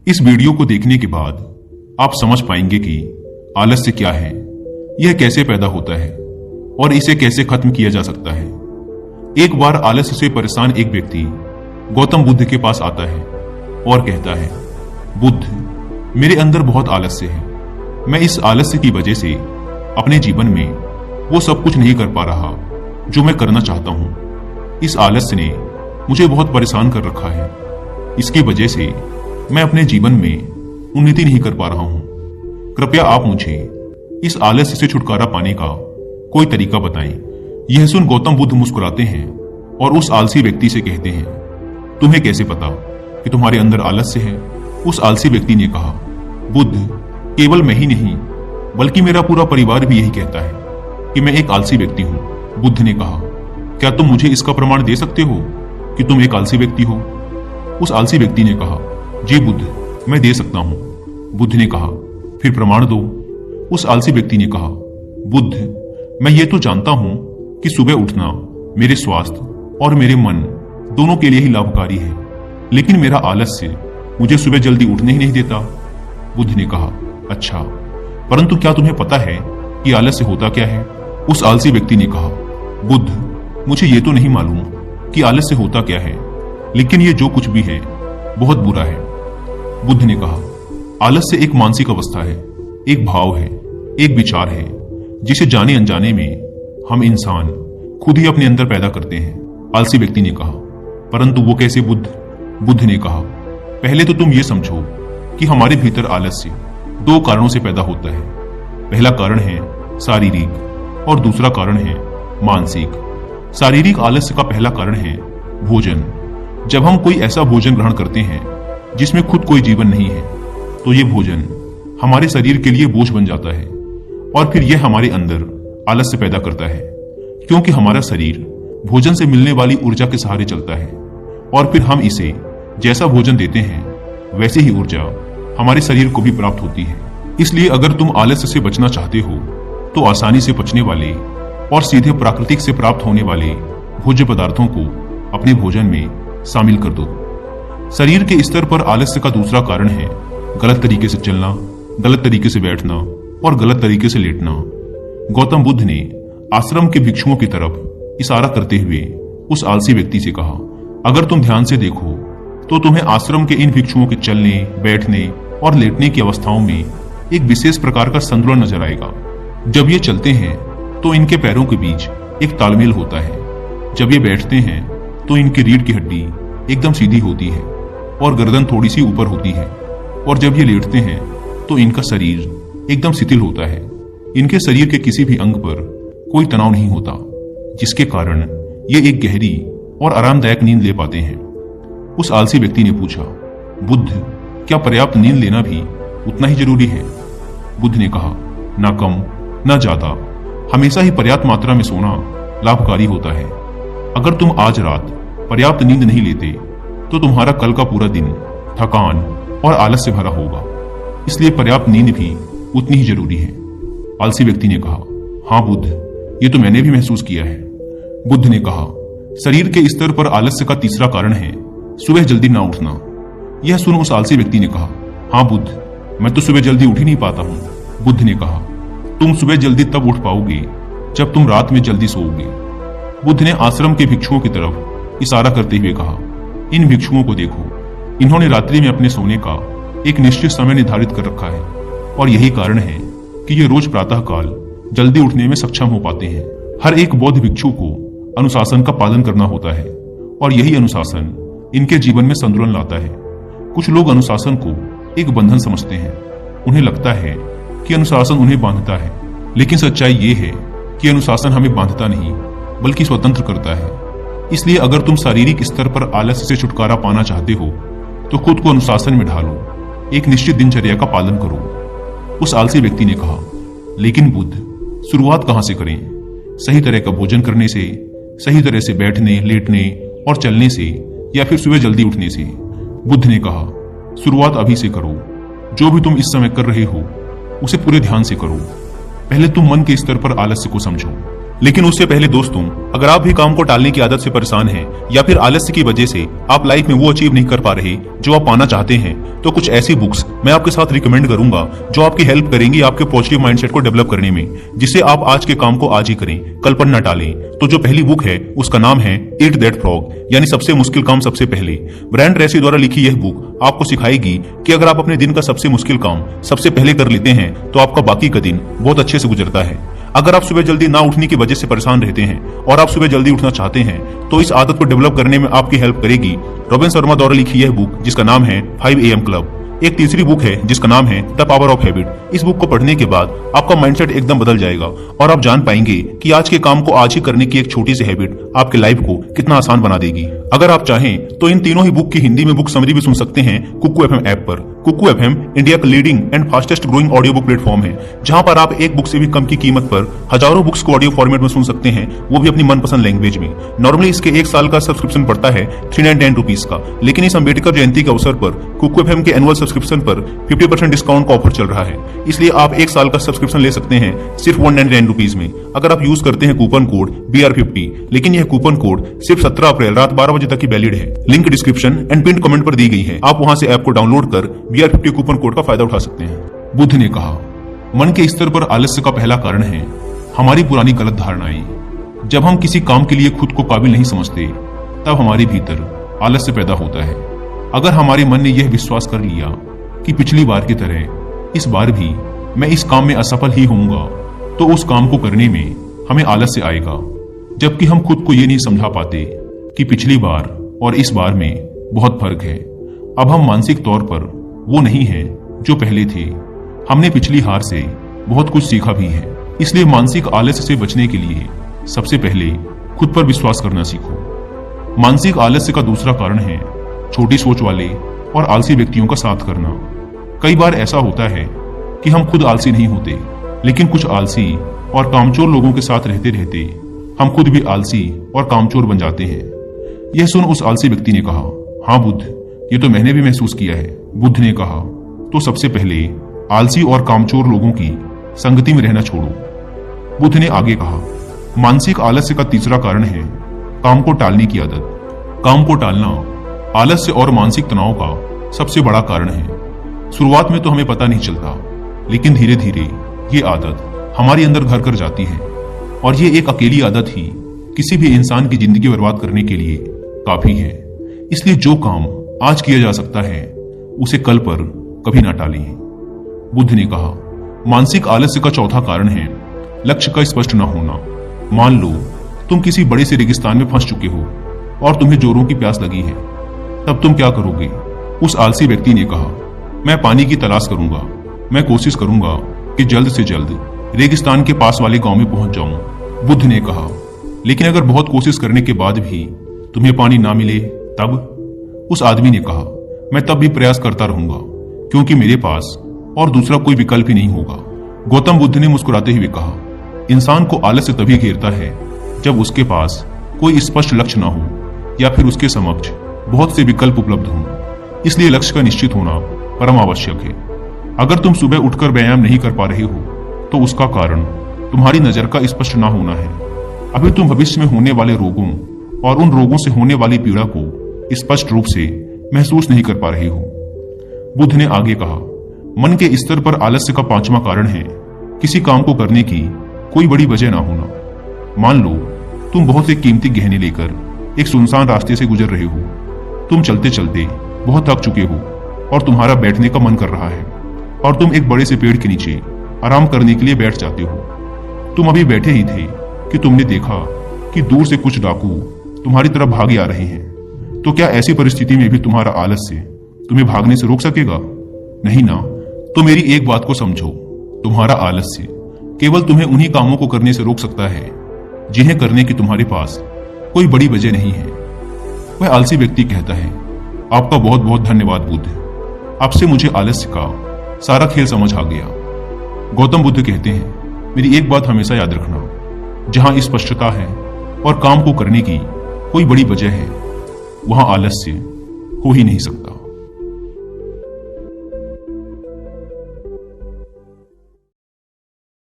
इस वीडियो को देखने के बाद आप समझ पाएंगे कि आलस्य क्या है, यह कैसे पैदा होता है और इसे कैसे खत्म किया जा सकता है। एक बार आलस्य से परेशान एक व्यक्ति गौतम बुद्ध के पास आता है और कहता है, बुद्ध, मेरे अंदर बहुत आलस्य है। मैं इस आलस्य की वजह से अपने जीवन में वो सब कुछ नहीं कर पा रहा जो मैं करना चाहता हूं। इस आलस्य ने मुझे बहुत परेशान कर रखा है। इसकी वजह से मैं अपने जीवन में उन्नति नहीं कर पा रहा हूं। कृपया आप मुझे इस आलस्य से छुटकारा पाने का कोई तरीका बताएं। यह सुन गौतम बुद्ध मुस्कुराते हैं और उस आलसी व्यक्ति से कहते हैं, तुम्हें कैसे पता कि तुम्हारे अंदर आलस्य है? उस आलसी व्यक्ति ने कहा, बुद्ध, केवल मैं ही नहीं बल्कि मेरा पूरा परिवार भी यही कहता है कि मैं एक आलसी व्यक्ति हूं। बुद्ध ने कहा, क्या तुम मुझे इसका प्रमाण दे सकते हो कि तुम एक आलसी व्यक्ति हो? उस आलसी व्यक्ति ने कहा, जी बुद्ध, मैं दे सकता हूं। बुद्ध ने कहा, फिर प्रमाण दो। उस आलसी व्यक्ति ने कहा, बुद्ध, मैं ये तो जानता हूं कि सुबह उठना मेरे स्वास्थ्य और मेरे मन दोनों के लिए ही लाभकारी है, लेकिन मेरा आलस्य मुझे सुबह जल्दी उठने ही नहीं देता। बुद्ध ने कहा, अच्छा, परंतु क्या तुम्हें पता है कि आलस्य होता क्या है? उस आलसी व्यक्ति ने कहा, बुद्ध, मुझे ये तो नहीं मालूम कि आलस्य होता क्या है, लेकिन ये जो कुछ भी है बहुत बुरा है। बुद्ध ने कहा, आलस्य एक मानसिक अवस्था है, एक भाव है, एक विचार है, जिसे जाने अनजाने में हम इंसान खुद ही अपने अंदर पैदा करते हैं। आलसी व्यक्ति ने कहा, परंतु वो कैसे बुद्ध? बुद्ध ने कहा, पहले तो तुम ये समझो कि हमारे भीतर आलस्य दो कारणों से पैदा होता है। पहला कारण है शारीरिक और दूसरा कारण है मानसिक। शारीरिक आलस्य का पहला कारण है भोजन। जब हम कोई ऐसा भोजन ग्रहण करते हैं जिसमें खुद कोई जीवन नहीं है, तो ये भोजन हमारे शरीर के लिए बोझ बन जाता है और फिर यह हमारे अंदर आलस्य पैदा करता है, क्योंकि हमारा शरीर भोजन से मिलने वाली ऊर्जा के सहारे चलता है और फिर हम इसे जैसा भोजन देते हैं वैसे ही ऊर्जा हमारे शरीर को भी प्राप्त होती है। इसलिए अगर तुम आलस्य से बचना चाहते हो तो आसानी से पचने वाले और सीधे प्राकृतिक से प्राप्त होने वाले भोज्य पदार्थों को अपने भोजन में शामिल कर दो। शरीर के स्तर पर आलस्य का दूसरा कारण है गलत तरीके से चलना, गलत तरीके से बैठना और गलत तरीके से लेटना। गौतम बुद्ध ने आश्रम के भिक्षुओं की तरफ इशारा करते हुए उस आलसी व्यक्ति से कहा, अगर तुम ध्यान से देखो तो तुम्हें आश्रम के इन भिक्षुओं के चलने, बैठने और लेटने की अवस्थाओं में एक विशेष प्रकार का संतुलन नजर आएगा। जब ये चलते हैं तो इनके पैरों के बीच एक तालमेल होता है। जब ये बैठते हैं तो इनकी रीढ़ की हड्डी एकदम सीधी होती है और गर्दन थोड़ी सी ऊपर होती है, और जब ये लेटते हैं तो इनका शरीर एकदम शिथिल होता है। इनके शरीर के किसी भी अंग पर कोई तनाव नहीं होता, जिसके कारण ये एक गहरी और आरामदायक नींद ले पाते हैं। उस आलसी व्यक्ति ने पूछा, बुद्ध, क्या पर्याप्त नींद लेना भी उतना ही जरूरी है? बुद्ध ने कहा, ना कम ना ज्यादा, हमेशा ही पर्याप्त मात्रा में सोना लाभकारी होता है। अगर तुम आज रात पर्याप्त नींद नहीं लेते तो तुम्हारा कल का पूरा दिन थकान और आलस से भरा होगा। इसलिए पर्याप्त नींद भी उतनी ही जरूरी है। आलसी व्यक्ति ने कहा, हाँ बुद्ध, ये तो मैंने भी महसूस किया है। बुद्ध ने कहा, शरीर के स्तर पर आलस्य का तीसरा कारण है सुबह जल्दी ना उठना। यह सुन उस आलसी व्यक्ति ने कहा, हाँ बुद्ध, मैं तो सुबह जल्दी उठ ही नहीं पाता हूं। बुद्ध ने कहा, तुम सुबह जल्दी तब उठ पाओगे जब तुम रात में जल्दी सोओगे। बुद्ध ने आश्रम के भिक्षुओं की तरफ इशारा करते हुए कहा, इन भिक्षुओं को देखो, इन्होंने रात्रि में अपने सोने का एक निश्चित समय निर्धारित कर रखा है और यही कारण है कि ये रोज प्रातःकाल जल्दी उठने में सक्षम हो पाते हैं। हर एक बौद्ध भिक्षु को अनुशासन का पालन करना होता है और यही अनुशासन इनके जीवन में संतुलन लाता है। कुछ लोग अनुशासन को एक बंधन समझते हैं। उन्हें लगता है कि अनुशासन उन्हें बांधता है, लेकिन सच्चाई ये है कि अनुशासन हमें बांधता नहीं बल्कि स्वतंत्र करता है। इसलिए अगर तुम शारीरिक स्तर पर आलस्य से छुटकारा पाना चाहते हो तो खुद को अनुशासन में ढालो, एक निश्चित दिनचर्या का पालन करो। उस आलसी व्यक्ति ने कहा, लेकिन बुद्ध, शुरुआत कहां से करें? सही तरह का भोजन करने से, सही तरह से बैठने, लेटने और चलने से, या फिर सुबह जल्दी उठने से? बुद्ध ने कहा, शुरुआत अभी से करो। जो भी तुम इस समय कर रहे हो उसे पूरे ध्यान से करो। पहले तुम मन के स्तर पर आलस्य को समझो, लेकिन उससे पहले दोस्तों, अगर आप भी काम को टालने की आदत से परेशान हैं या फिर आलस्य की वजह से आप लाइफ में वो अचीव नहीं कर पा रहे जो आप पाना चाहते हैं, तो कुछ ऐसी बुक्स मैं आपके साथ रिकमेंड करूंगा जो आपकी हेल्प करेंगी आपके पॉजिटिव माइंडसेट को डेवलप करने में, जिससे आप आज के काम को आज ही करें, कल पर न टालें। तो जो पहली बुक है उसका नाम है ईट दैट फ्रॉग, यानी सबसे मुश्किल काम सबसे पहले। ब्रायन ट्रेसी द्वारा लिखी यह बुक आपको सिखाएगी कि अगर आप अपने दिन का सबसे मुश्किल काम सबसे पहले कर लेते हैं तो आपका बाकी का दिन बहुत अच्छे से गुजरता है। अगर आप सुबह जल्दी ना उठने की वजह से परेशान रहते हैं और आप सुबह जल्दी उठना चाहते हैं तो इस आदत को डेवलप करने में आपकी हेल्प करेगी रॉबिन शर्मा द्वारा लिखी यह बुक जिसका नाम है 5 AM क्लब। एक तीसरी बुक है जिसका नाम है द पावर ऑफ हैबिट। इस बुक को पढ़ने के बाद आपका माइंडसेट एकदम बदल जाएगा और आप जान पाएंगे कि आज के काम को आज ही करने की एक छोटी सी हैबिट आपके लाइफ को कितना आसान बना देगी। अगर आप चाहें तो इन तीनों ही बुक की हिंदी में बुक समरी भी सुन सकते हैं कुकू FM ऐप पर। कुकू FM इंडिया का leading and fastest growing audio book platform है, जहां पर आप एक बुक से भी कम की कीमत पर हजारों बुक्स को ऑडियो फॉर्मेट में सुन सकते हैं, वो भी अपनी मनपसंद लैंग्वेज में। नॉर्मली इसके 1 साल का सब्सक्रिप्शन पड़ता है 310 रुपीज का, लेकिन इस अम्बेडकर जयंती के अवसर पर कुकू FM के एनुअल सब्सक्रिप्शन पर 50% डिस्काउंट का ऑफर चल रहा है, इसलिए आप 1 साल का सब्सक्रिप्शन ले सकते हैं सिर्फ 199 रुपीज में, अगर आप यूज करते हैं कूपन कोड BR50। लेकिन यह कूपन कोड सिर्फ 17 अप्रैल रात 12 बजे तक ही वैलिड है। Link description and pin comment पर दी गई है, आप वहां से ऐप को डाउनलोड कर BR50 कूपन कोड का फायदा उठा सकते हैं। बुद्ध ने कहा, मन के स्तर पर आलस्य का पहला कारण है हमारी पुरानी गलत धारणाएं। जब हम किसी काम के लिए खुद को काबिल नहीं समझते तब हमारे भीतर आलस्य पैदा होता है। अगर हमारे मन ने यह विश्वास कर लिया कि पिछली बार की तरह इस बार भी मैं इस काम में असफल ही होऊंगा, तो उस काम को करने में हमें आलस्य आएगा। जबकि हम खुद को ये नहीं समझा पाते कि पिछली बार और इस बार में बहुत फर्क है। अब हम मानसिक तौर पर वो नहीं है जो पहले थे। हमने पिछली हार से बहुत कुछ सीखा भी है। इसलिए मानसिक आलस्य से बचने के लिए सबसे पहले खुद पर विश्वास करना सीखो। मानसिक आलस्य का दूसरा कारण है छोटी सोच वाले और आलसी व्यक्तियों का साथ करना। कई बार ऐसा होता है कि हम खुद आलसी नहीं होते, लेकिन कुछ आलसी और कामचोर लोगों के साथ रहते रहते हम खुद भी आलसी और कामचोर बन जाते हैं। यह सुन उस आलसी व्यक्ति ने कहा, हाँ बुद्ध, ये तो मैंने भी महसूस किया है। बुद्ध ने कहा, तो सबसे पहले आलसी और कामचोर लोगों की संगति में रहना छोड़ो। बुद्ध ने आगे कहा, मानसिक आलस्य का तीसरा कारण है काम को टालने की आदत। काम को टालना आलस्य और मानसिक तनाव का सबसे बड़ा कारण है। शुरुआत में तो हमें पता नहीं चलता, लेकिन धीरे धीरे ये आदत हमारे अंदर घर कर जाती है, और ये एक अकेली आदत ही किसी भी इंसान की जिंदगी बर्बाद करने के लिए काफी है। इसलिए जो काम आज किया जा सकता है उसे कल पर कभी ना टालें। बुद्ध ने कहा, मानसिक आलस्य का चौथा कारण है लक्ष्य का स्पष्ट न होना। मान लो तुम किसी बड़े से रेगिस्तान में फंस चुके हो और तुम्हें जोरों की प्यास लगी है, तब तुम क्या करोगे? उस आलसी व्यक्ति ने कहा, मैं पानी की तलाश करूंगा। मैं कोशिश करूंगा कि जल्द से जल्द रेगिस्तान के पास वाले गांव में पहुंच जाऊं। बुद्ध ने कहा, लेकिन अगर बहुत कोशिश करने के बाद भी तुम्हें पानी ना मिले तब? उस आदमी ने कहा, मैं तब भी प्रयास करता रहूंगा, क्योंकि मेरे पास और दूसरा कोई विकल्प ही नहीं होगा। गौतम बुद्ध ने मुस्कुराते हुए कहा, इंसान को आलस्य तभी घेरता है जब उसके पास कोई स्पष्ट लक्ष्य ना हो या फिर उसके समक्ष बहुत से विकल्प उपलब्ध हों। इसलिए लक्ष्य का निश्चित होना परम आवश्यक है। अगर तुम सुबह उठकर व्यायाम नहीं कर पा रहे हो तो उसका कारण तुम्हारी नजर का स्पष्ट ना होना है। अभी तुम भविष्य में होने वाले रोगों और उन रोगों से होने वाली पीड़ा को स्पष्ट रूप से महसूस नहीं कर पा रहे हो। बुद्ध ने आगे कहा, मन के स्तर पर आलस्य का पांचवा कारण है किसी काम को करने की कोई बड़ी वजह ना होना। मान लो तुम बहुत से कीमती गहने लेकर एक सुनसान रास्ते से गुजर रहे हो। तुम चलते चलते बहुत थक चुके हो और तुम्हारा बैठने का मन कर रहा है, और तुम एक बड़े से पेड़ के नीचे आराम करने के लिए बैठ जाते हो। तुम अभी बैठे ही थे कि तुमने देखा कि दूर से कुछ डाकू तुम्हारी तरफ भागे आ रहे हैं। तो क्या ऐसी परिस्थिति में भी तुम्हारा आलस्य तुम्हें भागने से रोक सकेगा? नहीं ना। तो मेरी एक बात को समझो, तुम्हारा आलस्य केवल तुम्हें उन्हीं कामों को करने से रोक सकता है जिन्हें करने की तुम्हारे पास कोई बड़ी वजह नहीं है। वह आलसी व्यक्ति कहता है, आपका बहुत बहुत धन्यवाद बुद्ध, आपसे मुझे आलस्य का सारा खेल समझ आ गया। गौतम बुद्ध कहते हैं, मेरी एक बात हमेशा याद रखना, जहां स्पष्टता है और काम को करने की कोई बड़ी वजह है, वहां आलस्य हो ही नहीं सकता।